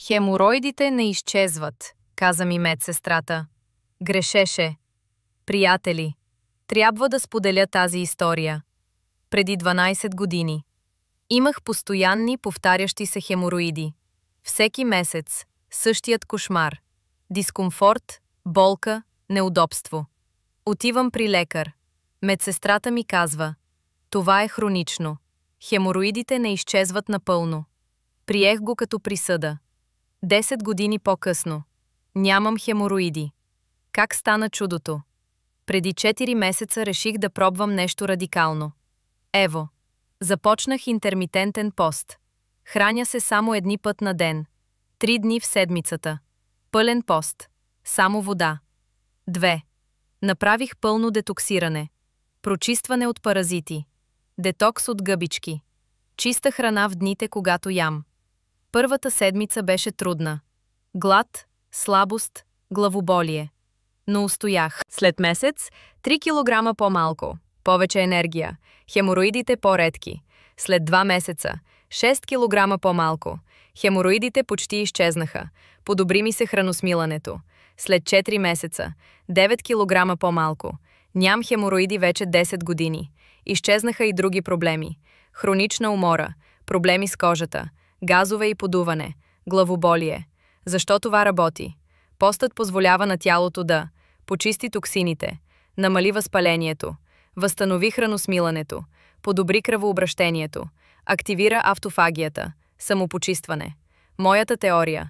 Хемороидите не изчезват, каза ми медсестрата. Грешеше. Приятели, трябва да споделя тази история. Преди 12 години. Имах постоянни повтарящи се хемороиди. Всеки месец същият кошмар. Дискомфорт, болка, неудобство. Отивам при лекар. Медсестрата ми казва: това е хронично. Хемороидите не изчезват напълно. Приех го като присъда. 10 години по-късно. Нямам хемороиди. Как стана чудото? Преди 4 месеца реших да пробвам нещо радикално. Ево. Започнах интермитентен пост. Храня се само един път на ден. 3 дни в седмицата. Пълен пост. Само вода. 2. Направих пълно детоксиране. Прочистване от паразити. Детокс от гъбички. Чиста храна в дните, когато ям. Първата седмица беше трудна. Глад, слабост, главоболие. Но устоях. След месец 3 килограма по-малко. Повече енергия. Хемороидите по-редки. След 2 месеца 6 килограма по-малко. Хемороидите почти изчезнаха. Подобри ми се храносмилането. След 4 месеца 9 килограма по-малко. Ням хемороиди вече 10 години. Изчезнаха и други проблеми. Хронична умора, проблеми с кожата, газове и подуване, главоболие. Защо това работи? Постът позволява на тялото да почисти токсините, намали възпалението, възстанови храносмилането, подобри кръвообращението, активира автофагията, самопочистване. Моята теория.